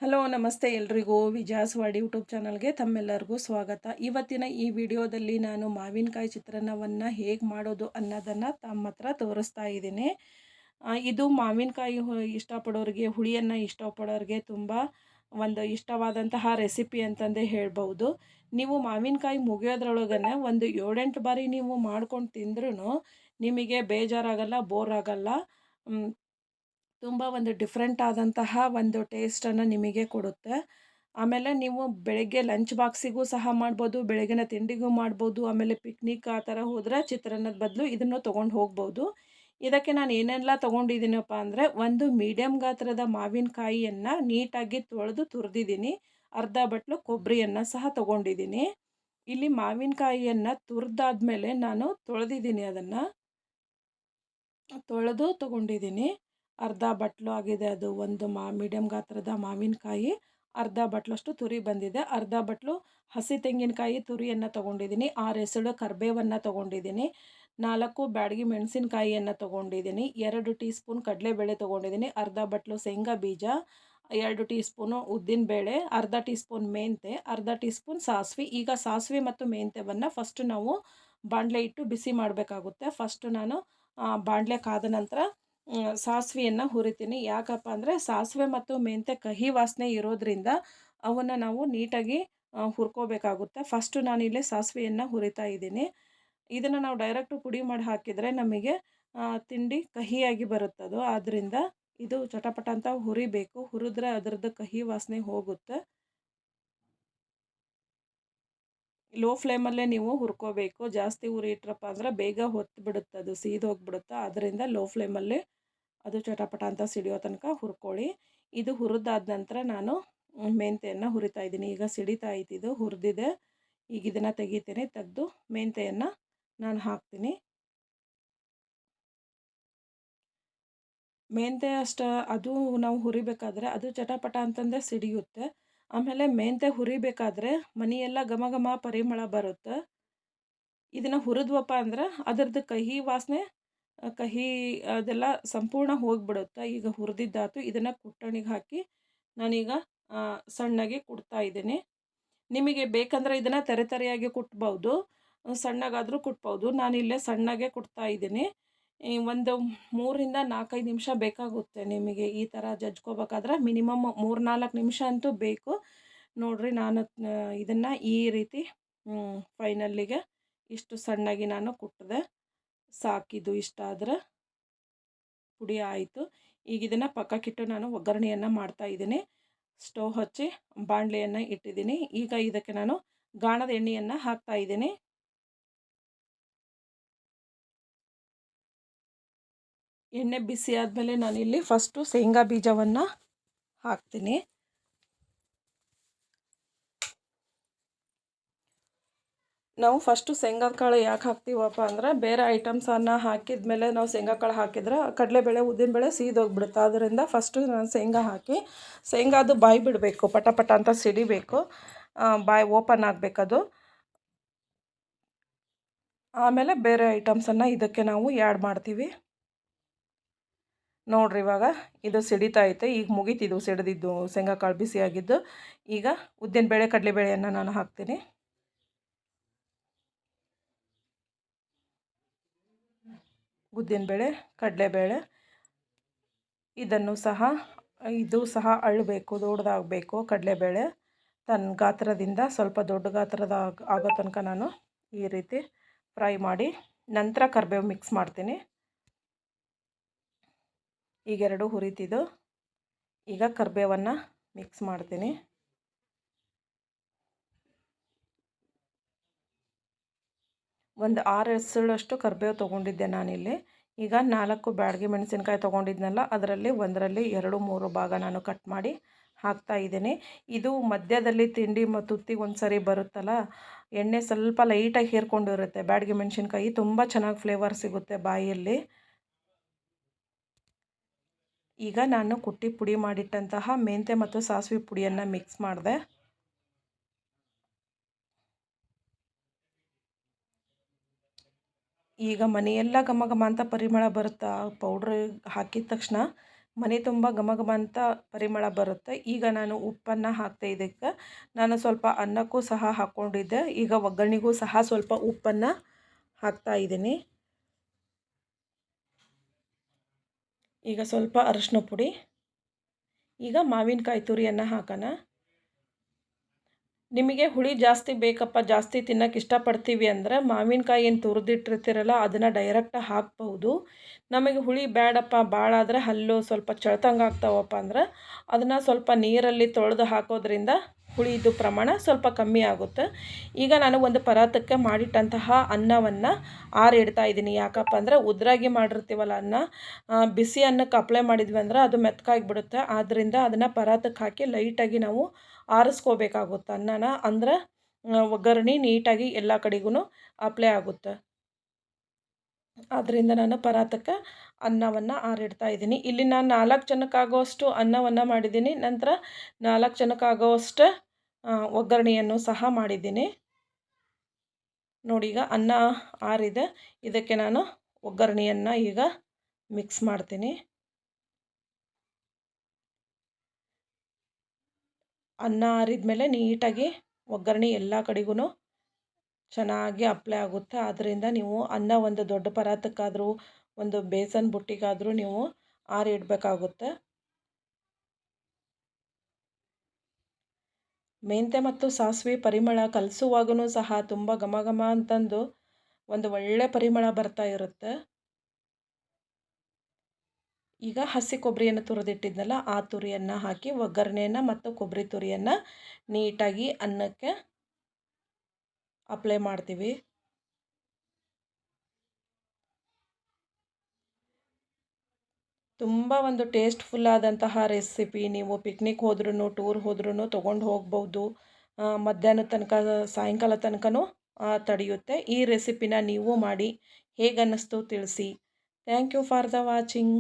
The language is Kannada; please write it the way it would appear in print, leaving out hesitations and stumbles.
ಹಲೋ ನಮಸ್ತೆ ಎಲ್ರಿಗೂ ವಿಜಾಸ್ವಾಡಿ ಯೂಟ್ಯೂಬ್ ಚಾನಲ್ಗೆ ತಮ್ಮೆಲ್ಲರಿಗೂ ಸ್ವಾಗತ. ಇವತ್ತಿನ ಈ ವಿಡಿಯೋದಲ್ಲಿ ನಾನು ಮಾವಿನಕಾಯಿ ಚಿತ್ರಾನ್ನವನ್ನು ಹೇಗೆ ಮಾಡೋದು ಅನ್ನೋದನ್ನು ತಮ್ಮ ಹತ್ರ ತೋರಿಸ್ತಾ ಇದ್ದೀನಿ. ಇದು ಮಾವಿನಕಾಯಿ ಇಷ್ಟಪಡೋರಿಗೆ, ಹುಳಿಯನ್ನು ಇಷ್ಟಪಡೋರಿಗೆ ತುಂಬ ಒಂದು ಇಷ್ಟವಾದಂತಹ ರೆಸಿಪಿ ಅಂತಂದೇ ಹೇಳ್ಬೋದು. ನೀವು ಮಾವಿನಕಾಯಿ ಮುಗಿಯೋದ್ರೊಳಗನೆ ಒಂದು 7-8 ಬಾರಿ ನೀವು ಮಾಡ್ಕೊಂಡು ತಿಂದ್ರೂ ನಿಮಗೆ ಬೇಜಾರಾಗಲ್ಲ, ಬೋರ್ ಆಗಲ್ಲ. ತುಂಬ ಒಂದು ಡಿಫ್ರೆಂಟ್ ಆದಂತಹ ಒಂದು ಟೇಸ್ಟನ್ನು ನಿಮಗೆ ಕೊಡುತ್ತೆ. ಆಮೇಲೆ ನೀವು ಬೆಳಗ್ಗೆ ಲಂಚ್ ಬಾಕ್ಸಿಗೂ ಸಹ ಮಾಡ್ಬೋದು, ಬೆಳಗಿನ ತಿಂಡಿಗೂ ಮಾಡ್ಬೋದು. ಆಮೇಲೆ ಪಿಕ್ನಿಕ್ ಆ ಥರ ಹೋದರೆ ಚಿತ್ರಾನ್ನದ ಬದಲು ಇದನ್ನು ತೊಗೊಂಡು ಹೋಗ್ಬೋದು. ಇದಕ್ಕೆ ನಾನು ಏನೆಲ್ಲ ತೊಗೊಂಡಿದ್ದೀನಪ್ಪ ಅಂದರೆ, ಒಂದು ಮೀಡಿಯಮ್ ಗಾತ್ರದ ಮಾವಿನಕಾಯಿಯನ್ನು ನೀಟಾಗಿ ತೊಳೆದು ತುರಿದಿದ್ದೀನಿ. ಅರ್ಧ ಬಟ್ಲು ಕೊಬ್ಬರಿಯನ್ನು ಸಹ ತೊಗೊಂಡಿದ್ದೀನಿ. ಇಲ್ಲಿ ಮಾವಿನಕಾಯಿಯನ್ನು ತುರಿದಾದ್ಮೇಲೆ ನಾನು ತೊಳೆದಿದ್ದೀನಿ, ಅದನ್ನು ತೊಳೆದು ತೊಗೊಂಡಿದ್ದೀನಿ. ಅರ್ಧ ಬಟ್ಲು ಆಗಿದೆ ಅದು. ಒಂದು ಮೀಡಿಯಮ್ ಗಾತ್ರದ ಮಾವಿನಕಾಯಿ ಅರ್ಧ ಬಟ್ಲಷ್ಟು ತುರಿ ಬಂದಿದೆ. ಅರ್ಧ ಬಟ್ಲು ಹಸಿ ತೆಂಗಿನಕಾಯಿ ತುರಿಯನ್ನು ತೊಗೊಂಡಿದ್ದೀನಿ. 6 ಎಸಳು ಕರಿಬೇವನ್ನು ತೊಗೊಂಡಿದ್ದೀನಿ. 4 ಬ್ಯಾಡಗಿ ಮೆಣಸಿನಕಾಯಿಯನ್ನು ತೊಗೊಂಡಿದ್ದೀನಿ. 2 ಟೀ ಸ್ಪೂನ್ ಕಡಲೆಬೇಳೆ ತೊಗೊಂಡಿದ್ದೀನಿ. ಅರ್ಧ ಬಟ್ಲು ಶೇಂಗಾ ಬೀಜ, 2 ಟೀ ಸ್ಪೂನು ಉದ್ದಿನಬೇಳೆ, ಅರ್ಧ ಟೀ ಸ್ಪೂನ್ ಮೆಂತೆ, ಅರ್ಧ ಟೀ ಸ್ಪೂನ್ ಸಾಸಿವೆ. ಈಗ ಸಾಸಿವೆ ಮತ್ತು ಮೆಂತ್ಯವನ್ನು ಫಸ್ಟ್ ನಾವು ಬಾಣಲೆ ಇಟ್ಟು ಬಿಸಿ ಮಾಡಬೇಕಾಗುತ್ತೆ. ಫಸ್ಟು ನಾನು ಬಾಣಲೆ ಕಾದ ನಂತರ ಸಾಸಿವೆಯನ್ನು ಹುರಿತೀನಿ. ಯಾಕಪ್ಪ ಅಂದರೆ ಸಾಸಿವೆ ಮತ್ತು ಮೆಂತ್ಯ ಕಹಿ ವಾಸನೆ ಇರೋದ್ರಿಂದ ಅವನ್ನು ನಾವು ನೀಟಾಗಿ ಹುರ್ಕೋಬೇಕಾಗುತ್ತೆ. ಫಸ್ಟು ನಾನಿಲ್ಲಿ ಸಾಸಿವೆಯನ್ನು ಹುರಿತಾ ಇದ್ದೀನಿ. ಇದನ್ನು ನಾವು ಡೈರೆಕ್ಟು ಪುಡಿ ಮಾಡಿ ಹಾಕಿದರೆ ನಮಗೆ ತಿಂಡಿ ಕಹಿಯಾಗಿ ಬರುತ್ತದು. ಆದ್ದರಿಂದ ಇದು ಚಟಪಟ ಅಂತ ಹುರಿಬೇಕು. ಹುರಿದ್ರೆ ಅದರದ್ದು ಕಹಿ ವಾಸನೆ ಹೋಗುತ್ತೆ. ಲೋ ಫ್ಲೇಮಲ್ಲೇ ನೀವು ಹುರ್ಕೋಬೇಕು. ಜಾಸ್ತಿ ಉರಿ ಇಟ್ರಪ್ಪ ಅಂದರೆ ಬೇಗ ಹೊತ್ತು ಬಿಡುತ್ತೆ, ಅದು ಸೀದೋಗಿಬಿಡುತ್ತೆ. ಆದ್ದರಿಂದ ಲೋ ಫ್ಲೇಮಲ್ಲೇ ಅದು ಚಟಪಟ ಅಂತ ಸಿಡಿಯೋ ತನಕ ಹುರ್ಕೊಳ್ಳಿ. ಇದು ಹುರಿದಾದ ನಂತರ ನಾನು ಮೆಂತೆಯನ್ನು ಹುರಿತಾ ಇದ್ದೀನಿ. ಈಗ ಸಿಡಿತಾ ಐತಿ, ಇದು ಹುರಿದಿದೆ. ಈಗ ಇದನ್ನು ತೆಗಿತೀನಿ. ತೆಗೆದು ಮೆಂತೆಯನ್ನು ನಾನು ಹಾಕ್ತೀನಿ. ಮೆಂತ್ಯ ಅಷ್ಟು ಅದು ನಾವು ಹುರಿಬೇಕಾದ್ರೆ ಅದು ಚಟಪಟ ಅಂತಂದರೆ ಸಿಡಿಯುತ್ತೆ. ಆಮೇಲೆ ಮೆಂತ್ಯ ಹುರಿಬೇಕಾದ್ರೆ ಮನೆಯೆಲ್ಲ ಘಮ ಘಮ ಪರಿಮಳ ಬರುತ್ತೆ. ಇದನ್ನು ಹುರಿದ್ವಪ್ಪ ಅಂದ್ರೆ ಅದರದ್ದು ಕಹಿ ವಾಸನೆ, ಕಹಿ ಅದೆಲ್ಲ ಸಂಪೂರ್ಣ ಹೋಗಿಬಿಡುತ್ತೆ. ಈಗ ಹುರಿದಿದ್ದಾತು. ಇದನ್ನು ಕುಟ್ಟಣಿಗೆ ಹಾಕಿ ನಾನೀಗ ಸಣ್ಣಗೆ ಕುಟ್ತಾ ಇದ್ದೀನಿ. ನಿಮಗೆ ಬೇಕಂದರೆ ಇದನ್ನು ತೆರೆಯಾಗಿ ಕುಟ್ಬೋದು, ಸಣ್ಣಗಾದರೂ ಕುಟ್ಬೋದು. ನಾನಿಲ್ಲೇ ಸಣ್ಣಗೆ ಕುಟ್ತಾ ಇದ್ದೀನಿ. ಒಂದು 3-4-5 ನಿಮಿಷ ಬೇಕಾಗುತ್ತೆ ನಿಮಗೆ ಈ ಥರ ಜಜ್ಕೋಬೇಕಾದ್ರೆ. ಮಿನಿಮಮ್ 3-4 ನಿಮಿಷ ಅಂತೂ ಬೇಕು. ನೋಡಿರಿ, ನಾನು ಇದನ್ನು ಈ ರೀತಿ ಫೈನಲ್ಲಿಗೆ ಇಷ್ಟು ಸಣ್ಣಗೆ ನಾನು ಕುಟ್ಟಿದೆ. ಸಾಕಿದು ಇಷ್ಟ ಆದರೆ ಪುಡಿ ಆಯಿತು. ಈಗ ಇದನ್ನು ಪಕ್ಕಕ್ಕಿಟ್ಟು ನಾನು ಒಗ್ಗರಣೆಯನ್ನು ಮಾಡ್ತಾ ಇದ್ದೀನಿ. ಸ್ಟವ್ ಹಚ್ಚಿ ಬಾಣಲೆಯನ್ನು ಇಟ್ಟಿದ್ದೀನಿ. ಈಗ ಇದಕ್ಕೆ ನಾನು ಗಾಣದ ಎಣ್ಣೆಯನ್ನು ಹಾಕ್ತಾ ಇದ್ದೀನಿ. ಎಣ್ಣೆ ಬಿಸಿ ಆದಮೇಲೆ ನಾನಿಲ್ಲಿ ಫಸ್ಟು ಶೇಂಗಾ ಬೀಜವನ್ನು ಹಾಕ್ತೀನಿ. ನಾವು ಫಸ್ಟು ಶೇಂಗಾ ಕಾಳು ಯಾಕೆ ಹಾಕ್ತೀವಪ್ಪ ಅಂದರೆ, ಬೇರೆ ಐಟಮ್ಸನ್ನು ಹಾಕಿದ ಮೇಲೆ ನಾವು ಶೇಂಗಾ ಕಾಳು ಹಾಕಿದ್ರೆ ಕಡಲೆಬೇಳೆ ಉದ್ದಿನಬೇಳೆ ಸೀದೋಗಿಬಿಡುತ್ತೆ. ಆದ್ದರಿಂದ ಫಸ್ಟು ನಾನು ಶೇಂಗಾ ಹಾಕಿ, ಶೇಂಗಾದು ಬಾಯಿ ಬಿಡಬೇಕು, ಪಟ ಪಟ ಅಂತ ಸಿಡಿಬೇಕು, ಬಾಯಿ ಓಪನ್ ಆಗಬೇಕದು. ಆಮೇಲೆ ಬೇರೆ ಐಟಮ್ಸನ್ನು ಇದಕ್ಕೆ ನಾವು ಆ್ಯಡ್ ಮಾಡ್ತೀವಿ. ನೋಡಿರಿ, ಇವಾಗ ಇದು ಸಿಡಿತಾ ಐತೆ. ಈಗ ಮುಗೀತಿದ್ದು ಸಿಡಿದಿದ್ದು ಶೇಂಗಾ ಕಾಳು ಬಿಸಿಯಾಗಿದ್ದು. ಈಗ ಉದ್ದಿನಬೇಳೆ ಕಡಲೆಬೇಳೆಯನ್ನು ನಾನು ಹಾಕ್ತೀನಿ. ಉದ್ದಿನಬೇಳೆ ಕಡಲೆಬೇಳೆ ಇದನ್ನು ಸಹ ಇದು ಸಹ ಅಳ್ಳಬೇಕು, ದೊಡ್ಡದಾಗಬೇಕು. ಕಡಲೆಬೇಳೆ ತನ್ನ ಗಾತ್ರದಿಂದ ಸ್ವಲ್ಪ ದೊಡ್ಡ ಗಾತ್ರದ ಆಗೋ ತನಕ ನಾನು ಈ ರೀತಿ ಫ್ರೈ ಮಾಡಿ ನಂತರ ಕರಿಬೇವು ಮಿಕ್ಸ್ ಮಾಡ್ತೀನಿ. ಈಗ ಎರಡು ಹುರಿತಿದ್ದು. ಈಗ ಕರಿಬೇವನ್ನು ಮಿಕ್ಸ್ ಮಾಡ್ತೀನಿ. ಒಂದು 6 ಎಸಳಷ್ಟು ಕರಿಬೇವು ತೊಗೊಂಡಿದ್ದೆ ನಾನಿಲ್ಲಿ. ಈಗ 4 ಬ್ಯಾಡಗಿ ಮೆಣಸಿನ್ಕಾಯಿ ತೊಗೊಂಡಿದ್ನಲ್ಲ, ಅದರಲ್ಲಿ ಒಂದರಲ್ಲಿ 2-3 ಭಾಗ ನಾನು ಕಟ್ ಮಾಡಿ ಹಾಕ್ತಾ ಇದ್ದೀನಿ. ಇದು ಮಧ್ಯದಲ್ಲಿ ತಿಂಡಿ ಮತ್ತು ತುತ್ತಿಗೆ ಒಂದು ಸರಿ ಬರುತ್ತಲ್ಲ, ಎಣ್ಣೆ ಸ್ವಲ್ಪ ಲೈಟಾಗಿ ಹೀರ್ಕೊಂಡಿರುತ್ತೆ. ಬ್ಯಾಡಗಿ ಮೆಣಸಿನ್ಕಾಯಿ ತುಂಬ ಚೆನ್ನಾಗಿ ಫ್ಲೇವರ್ ಸಿಗುತ್ತೆ ಬಾಯಲ್ಲಿ. ಈಗ ನಾನು ಕುಟ್ಟಿ ಪುಡಿ ಮಾಡಿಟ್ಟಂತಹ ಮೆಂತ್ಯ ಮತ್ತು ಸಾಸಿವೆ ಪುಡಿಯನ್ನು ಮಿಕ್ಸ್ ಮಾಡಿದೆ. ಈಗ ಮನೆಯೆಲ್ಲ ಘಮ ಘಮ ಅಂತ ಪರಿಮಳ ಬರುತ್ತಾ ಪೌಡ್ರ್ ಹಾಕಿದ ತಕ್ಷಣ ಮನೆ ತುಂಬ ಘಮ ಘಮ ಅಂತ ಪರಿಮಳ ಬರುತ್ತೆ. ಈಗ ನಾನು ಉಪ್ಪನ್ನು ಹಾಕ್ತೆ ಇದಕ್ಕೆ. ನಾನು ಸ್ವಲ್ಪ ಅನ್ನಕ್ಕೂ ಸಹ ಹಾಕ್ಕೊಂಡಿದ್ದೆ. ಈಗ ಒಗ್ಗರಣೆಗೂ ಸಹ ಸ್ವಲ್ಪ ಉಪ್ಪನ್ನು ಹಾಕ್ತಾ ಇದ್ದೀನಿ. ಈಗ ಸ್ವಲ್ಪ ಅರಿಶಿನ ಪುಡಿ. ಈಗ ಮಾವಿನಕಾಯಿ ತುರಿಯನ್ನು ಹಾಕೋಣ. ನಿಮಗೆ ಹುಳಿ ಜಾಸ್ತಿ ಬೇಕಪ್ಪ, ಜಾಸ್ತಿ ತಿನ್ನೋಕೆ ಇಷ್ಟಪಡ್ತೀವಿ ಅಂದರೆ ಮಾವಿನಕಾಯಿ ಏನು ತುರಿದಿಟ್ಟಿರ್ತೀರಲ್ಲ ಅದನ್ನು ಡೈರೆಕ್ಟ್ ಹಾಕ್ಬಹುದು. ನಮಗೆ ಹುಳಿ ಬೇಡಪ್ಪ, ಭಾಳ ಆದರೆ ಹಲ್ಲು ಸ್ವಲ್ಪ ಚಳ್ತಂಗೆ ಆಗ್ತಾವಪ್ಪ ಅಂದ್ರೆ ಅದನ್ನು ಸ್ವಲ್ಪ ನೀರಲ್ಲಿ ತೊಳೆದು ಹಾಕೋದ್ರಿಂದ ಹುಳಿದು ಪ್ರಮಾಣ ಸ್ವಲ್ಪ ಕಮ್ಮಿ ಆಗುತ್ತೆ. ಈಗ ನಾನು ಒಂದು ಪರಾತಕ್ಕೆ ಮಾಡಿಟ್ಟಂತಹ ಅನ್ನವನ್ನು ಆರಿಡ್ತಾ ಇದ್ದೀನಿ. ಯಾಕಪ್ಪ ಅಂದರೆ ಉದ್ರಾಗಿ ಮಾಡಿರ್ತೀವಲ್ಲ ಅನ್ನ, ಬಿಸಿ ಅನ್ನಕ್ಕೆ ಅಪ್ಲೈ ಮಾಡಿದ್ವಿ ಅಂದ್ರೆ ಅದು ಮೆತ್ತಗಾಗಿಬಿಡುತ್ತೆ. ಆದ್ದರಿಂದ ಅದನ್ನು ಪರಾತಕ್ಕೆ ಹಾಕಿ ಲೈಟಾಗಿ ನಾವು ಆರಿಸ್ಕೋಬೇಕಾಗುತ್ತೆ ಅನ್ನನ. ಅಂದ್ರೆ ಒಗ್ಗರಣೆ ನೀಟಾಗಿ ಎಲ್ಲ ಕಡೆಗೂ ಅಪ್ಲೈ ಆಗುತ್ತೆ. ಆದ್ದರಿಂದ ನಾನು ಪರಾತಕ್ಕೆ ಅನ್ನವನ್ನು ಆರಿಡ್ತಾ ಇದ್ದೀನಿ. ಇಲ್ಲಿ ನಾನು 4 ಜನಕ್ಕಾಗುವಷ್ಟು ಅನ್ನವನ್ನು ಮಾಡಿದ್ದೀನಿ. ನಂತರ 4 ಜನಕ್ಕಾಗುವಷ್ಟು ಒಗ್ಗರಣೆಯನ್ನು ಸಹ ಮಾಡಿದ್ದೀನಿ. ನೋಡಿ, ಈಗ ಅನ್ನ ಆರಿದೆ. ಇದಕ್ಕೆ ನಾನು ಒಗ್ಗರಣೆಯನ್ನು ಈಗ ಮಿಕ್ಸ್ ಮಾಡ್ತೀನಿ. ಅನ್ನ ಆರಿದ ಮೇಲೆ ನೀಟಾಗಿ ಒಗ್ಗರಣೆ ಎಲ್ಲ ಕಡೆಗೂ ಚೆನ್ನಾಗಿ ಅಪ್ಲೈ ಆಗುತ್ತೆ. ಆದ್ದರಿಂದ ನೀವು ಅನ್ನ ಒಂದು ದೊಡ್ಡ ಪರಾತಕ್ಕಾದರೂ ಒಂದು ಬೇಸನ್ ಬುಟ್ಟಿಗಾದರೂ ನೀವು ಆರಿಡಬೇಕಾಗುತ್ತೆ. ಮೆಂತ್ಯ ಮತ್ತು ಸಾಸಿವೆ ಪರಿಮಳ ಕಲಸುವಾಗೂ ಸಹ ತುಂಬ ಘಮ ಘಮ ಅಂತಂದು ಒಂದು ಒಳ್ಳೆ ಪರಿಮಳ ಬರ್ತಾ ಇರುತ್ತೆ. ಈಗ ಹಸಿ ಕೊಬ್ಬರಿಯನ್ನು ತುರಿದಿಟ್ಟಿದ್ನಲ್ಲ ಆ ತುರಿಯನ್ನು ಹಾಕಿ ಒಗ್ಗರಣೆಯನ್ನು ಮತ್ತು ಕೊಬ್ಬರಿ ತುರಿಯನ್ನು ನೀಟಾಗಿ ಅನ್ನಕ್ಕೆ ಅಪ್ಲೈ ಮಾಡ್ತೀವಿ. ತುಂಬ ಒಂದು ಟೇಸ್ಟ್ಫುಲ್ ಆದಂತಹ ರೆಸಿಪಿ. ನೀವು ಪಿಕ್ನಿಕ್ ಹೋದ್ರೂ ಟೂರ್ ಹೋದ್ರೂ ತೊಗೊಂಡು ಹೋಗ್ಬೋದು. ಮಧ್ಯಾಹ್ನದ ತನಕ ಸಾಯಂಕಾಲ ತನಕನೂ ತಡೆಯುತ್ತೆ. ಈ ರೆಸಿಪಿನ ನೀವು ಮಾಡಿ ಹೇಗೆ ಅನ್ನಿಸ್ತು ತಿಳಿಸಿ. Thank you for the watching.